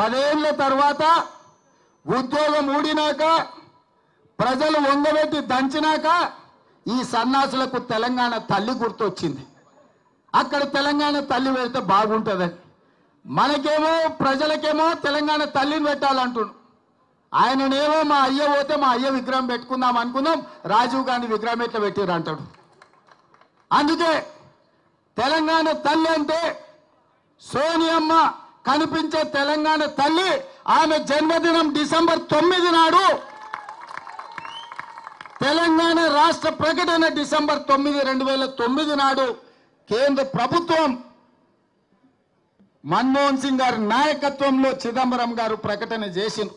10 ఏళ్ల తర్వాత ఉద్యోగం ఊడినాక ప్రజలు వంగబెట్టి దంచినాక ఈ సన్నాసులకు తెలంగాణ తల్లి గుర్తొచ్చింది. అక్కడ తెలంగాణ తల్లి పెడితే బాగుంటుందని, మనకేమో ప్రజలకేమో తెలంగాణ తల్లిని పెట్టాలంటున్నాడు. ఆయననేమో మా అయ్య పోతే మా అయ్య విగ్రహం పెట్టుకుందాం అనుకుందాం, రాజీవ్ గాంధీ విగ్రహం ఎట్లా పెట్టారు అంటాడు. అందుకే తెలంగాణ తల్లి అంటే సోనియమ్మ కనిపించే తెలంగాణ తల్లి. ఆమె జన్మదినం డిసెంబర్ 9 నాడు, తెలంగాణ రాష్ట్ర ప్రకటన డిసెంబర్ 9, 2009 నాడు కేంద్ర ప్రభుత్వం మన్మోహన్ సింగ్ గారి నాయకత్వంలో చిదంబరం గారు ప్రకటన చేసింది.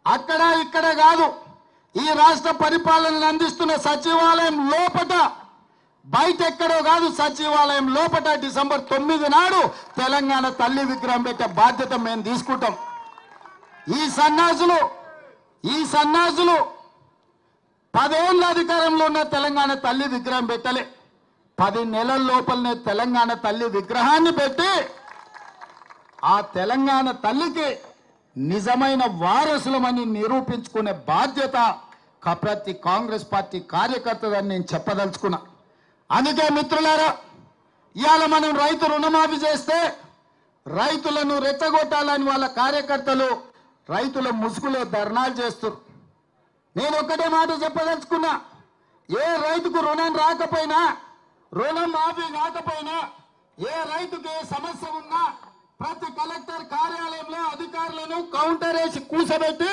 అక్కడ ఇక్కడ కాదు, ఈ రాష్ట్ర పరిపాలనను అందిస్తున్న సచివాలయం లోపట, బయట ఎక్కడో కాదు, సచివాలయం లోపట డిసెంబర్ 9 నాడు తెలంగాణ తల్లి విగ్రహం పెట్టే బాధ్యత మేము తీసుకుంటాం. ఈ సన్నాసులు 10 ఏళ్ళ అధికారంలో ఉన్న తెలంగాణ తల్లి విగ్రహం పెట్టలే. 10 నెలల లోపలనే తెలంగాణ తల్లి విగ్రహాన్ని పెట్టి ఆ తెలంగాణ తల్లికి నిజమైన వారసులమని నిరూపించుకునే బాధ్యత ప్రతి కాంగ్రెస్ పార్టీ కార్యకర్తదని నేను చెప్పదలుచుకున్నా. అందుకే మిత్రులారా, ఇవాళ మనం రైతు రుణమాఫీ చేస్తే రైతులను రెచ్చగొట్టాలని వాళ్ళ కార్యకర్తలు రైతుల ముసుగులో ధర్నాలు చేస్తారు. నేను ఒక్కటే మాట చెప్పదలుచుకున్నా, ఏ రైతుకు రుణం రాకపోయినా, రుణం మాఫీ కాకపోయినా, ఏ రైతుకి ఏ సమస్య ఉన్నా ప్రతి కలెక్టర్ కార్యాలయంలో అధికారులను కౌంటర్ వేసి కూర్చోబెట్టి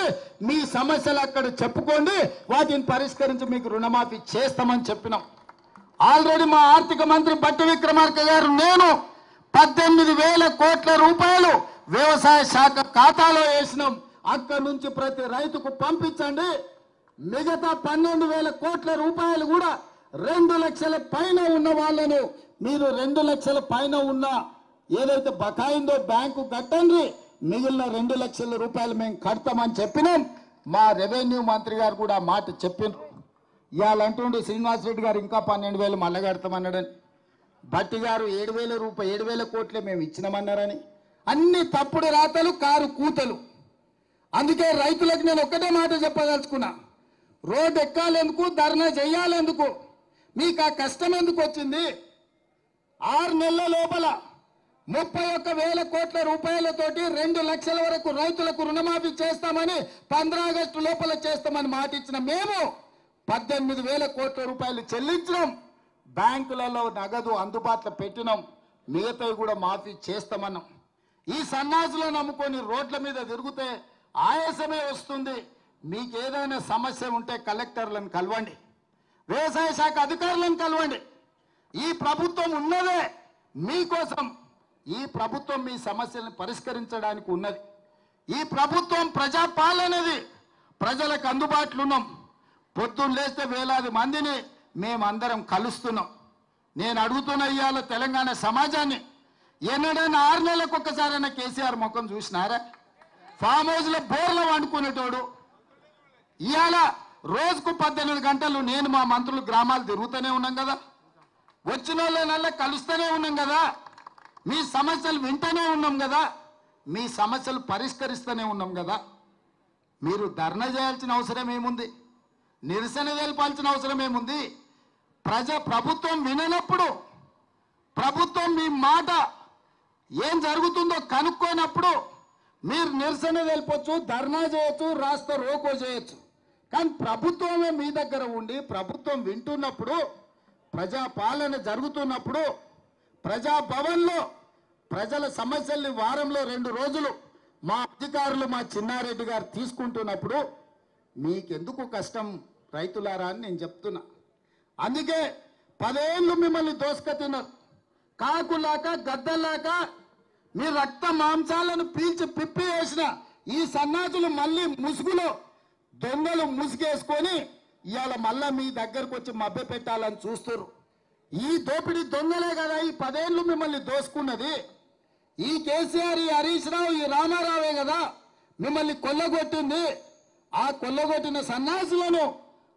మీ సమస్యలు అక్కడ చెప్పుకోండి, వాటిని పరిష్కరించి మీకు రుణమాఫీ చేస్తామని చెప్పినాం. ఆల్రెడీ మా ఆర్థిక మంత్రి బట్టి విక్రమార్క గారు నేను 18,000 కోట్ల రూపాయలు వ్యవసాయ శాఖ ఖాతాలో వేసినాం. అక్కడి నుంచి ప్రతి రైతుకు పంపించండి. మిగతా 12,000 కోట్ల రూపాయలు కూడా 2 లక్షల పైన ఉన్న వాళ్ళను మీరు 2 లక్షల పైన ఉన్న ఏదైతే బకాయిందో బ్యాంకు కట్టండి, మిగిలిన 2 లక్షల రూపాయలు మేము కడతామని చెప్పినాం. మా రెవెన్యూ మంత్రి గారు కూడా మాట చెప్పినారు. ఇవాళ అంటుండే శ్రీనివాసరెడ్డి గారు ఇంకా 12,000 మళ్ళా కడతామన్నాడని, భట్టి గారు 7,000 కోట్లే మేము ఇచ్చినామన్నారని. అన్ని తప్పుడు రాతలు, కారు కూతలు. అందుకే రైతులకు నేను ఒక్కటే మాట చెప్పదలుచుకున్నా, రోడ్డు ఎక్కాలెందుకు, ధర్నా చెయ్యాలెందుకు, మీకు ఆ కష్టం ఎందుకు వచ్చింది? 6 నెలల లోపల 31,000 కోట్ల రూపాయలతోటి 2 లక్షల వరకు రైతులకు రుణమాఫీ చేస్తామని 15 ఆగస్టు లోపల చేస్తామని మాట ఇచ్చిన మేము 18,000 కోట్ల రూపాయలు చెల్లించినాం. బ్యాంకులలో నగదు అందుబాటులో పెట్టినాం. మిగతావి కూడా మాఫీ చేస్తామన్నాం. ఈ సన్నాసులను నమ్ముకొని రోడ్ల మీద తిరిగితే ఆయాసమే వస్తుంది. మీకు ఏదైనా సమస్య ఉంటే కలెక్టర్లను కలవండి, వ్యవసాయ శాఖ అధికారులను కలవండి. ఈ ప్రభుత్వం ఉన్నదే మీకోసం. ఈ ప్రభుత్వం మీ సమస్యలను పరిష్కరించడానికి ఉన్నది. ఈ ప్రభుత్వం ప్రజాపాలనది, ప్రజలకు అందుబాటులో ఉన్నాం. పొద్దున్న లేస్తే వేలాది మందిని మేమందరం కలుస్తున్నాం. నేను అడుగుతున్న ఇవాళ తెలంగాణ సమాజాన్ని, ఎన్నడైనా 6 నెలలకు ఒక్కసారైనా కేసీఆర్ ముఖం చూసినారా? ఫామ్ హౌస్లో బోర్లో వండుకునేటోడు ఇవాళ రోజుకు 18 గంటలు నేను మా మంత్రులు గ్రామాలు తిరుగుతూనే ఉన్నాం కదా, వచ్చిన వాళ్ళనల్లా కలుస్తూనే ఉన్నాం కదా, మీ సమస్యలు వింటూనే ఉన్నాం కదా, మీ సమస్యలు పరిష్కరిస్తూనే ఉన్నాం కదా. మీరు ధర్నా చేయాల్సిన అవసరం ఏముంది? నిరసన తెలపాల్సిన అవసరం ఏముంది? ప్రభుత్వం విననప్పుడు, ప్రభుత్వం మీ మాట ఏం జరుగుతుందో కనుక్కోనప్పుడు మీరు నిరసన తెలపొచ్చు, ధర్నా చేయొచ్చు, రాస్తా రోకో చేయొచ్చు. కానీ ప్రభుత్వమే మీ దగ్గర ఉండి ప్రభుత్వం వింటున్నప్పుడు, ప్రజాపాలన జరుగుతున్నప్పుడు, ప్రజాభవన్లో ప్రజల సమస్యల్ని వారంలో 2 రోజులు మా అధికారులు, మా చిన్నారెడ్డి గారు తీసుకుంటున్నప్పుడు మీకెందుకు కష్టం రైతులారా అని నేను చెప్తున్నా. అందుకే 10 ఏళ్ళు మిమ్మల్ని దోసుక తిన్నారు. కాకులాక గద్దలాక మీ రక్త మాంసాలను పీల్చి పిప్పి వేసిన ఈ సన్నాసులు మళ్ళీ ముసుగులో దొంగలు ముసుగేసుకొని ఇవాళ మళ్ళా మీ దగ్గరకు వచ్చి మభ్య పెట్టాలని చూస్తారు. ఈ దోపిడీ దొంగలే కదా ఈ 10 ఏళ్ళు మిమ్మల్ని దోసుకున్నది. ఈ కేసీఆర్, ఈ హరీష్ రావు, ఈ రామారావే కదా మిమ్మల్ని కొల్లగొట్టింది. ఆ కొల్లగొట్టిన సన్నాసులను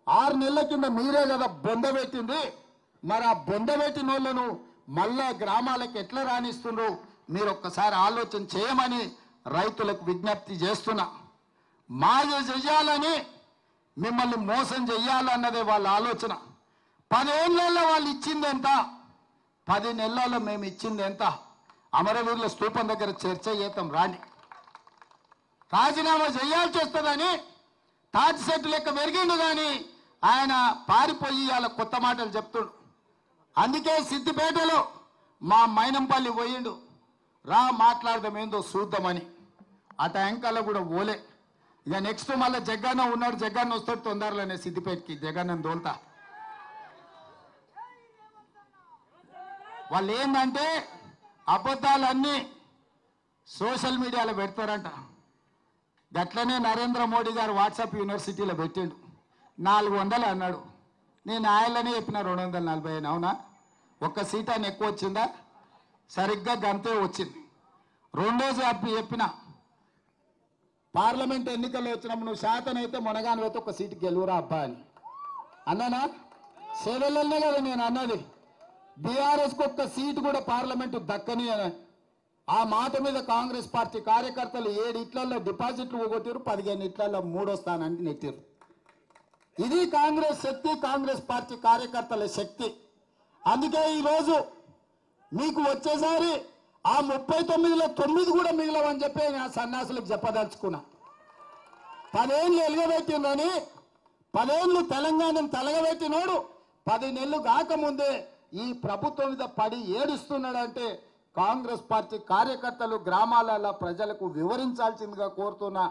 6 నెలల కింద మీరే కదా బొందబెట్టింది. మరి ఆ బొందబెట్టిన వాళ్ళను మళ్ళా గ్రామాలకు ఎట్లా రాణిస్తుండ్రు మీరు ఒక్కసారి ఆలోచన చేయమని రైతులకు విజ్ఞప్తి చేస్తున్నా. మాయ చెయ్యాలని, మిమ్మల్ని మోసం చెయ్యాలన్నదే వాళ్ళ ఆలోచన. 10 ఏళ్లలో వాళ్ళు ఇచ్చింది ఎంత, 10 నెలల్లో మేము ఇచ్చింది ఎంత? అమరవీరుల స్తూపం దగ్గర చర్చ చేద్దాం రాని. రాజీనామా చేయాల్సి వస్తుందని తాటి సెట్టు లెక్క పెరిగిండు కానీ ఆయన పారిపోయి అలా కొత్త మాటలు చెప్తుండు. అందుకే సిద్దిపేటలో మా మైనంపల్లి పోయిండు, రా మాట్లాడదాం ఏందో చూద్దామని. ఆ టైంకల్లా కూడా ఓలే. ఇక నెక్స్ట్ మళ్ళీ జగన్న ఉన్నాడు, జగన్ వస్తాడు తొందరలోనే సిద్దిపేటకి, జగన్ దోల్తా. వాళ్ళు ఏంటంటే అబద్ధాలన్నీ సోషల్ మీడియాలో పెడతారంట. గట్లనే నరేంద్ర మోడీ గారు వాట్సాప్ యూనివర్సిటీలో పెట్టిండు, 400 అన్నాడు. నేను ఆయననే చెప్పిన 240 అవునా? ఒక్క సీట్ అని ఎక్కువ వచ్చిందా? సరిగ్గా గంతే వచ్చింది. రెండోది చెప్పిన పార్లమెంట్ ఎన్నికల్లో వచ్చినప్పుడు నువ్వు శాతనైతే మొనగానైతే ఒక సీటు గెలువురా అబ్బా అని అన్నానా? సేవలనే కదా నేను అన్నది. బీఆర్ఎస్కి ఒక్క సీటు కూడా పార్లమెంటు దక్కని అని. ఆ మాట మీద కాంగ్రెస్ పార్టీ కార్యకర్తలు 7 ఇట్లలో డిపాజిట్లు పోగొట్టారు, 15 ఇట్లలో 3వ స్థానానికి నెట్టారు. ఇది కాంగ్రెస్ శక్తి, కాంగ్రెస్ పార్టీ కార్యకర్తల శక్తి. అందుకే ఈరోజు మీకు వచ్చేసారి ఆ 39లో 9 కూడా మిగిలవని చెప్పి నా సన్యాసులకు చెప్పదలుచుకున్నా. 10 ఏళ్ళు ఎలుగబెట్టిందని, 10 ఏళ్ళు తెలంగాణను తలగబెట్టినోడు 10 నెలలు కాకముందే ఈ ప్రభుత్వం మీద పడి ఏడుస్తున్నాడంటే కాంగ్రెస్ పార్టీ కార్యకర్తలు గ్రామాలలో ప్రజలకు వివరించాల్సిందిగా కోరుతున్నా.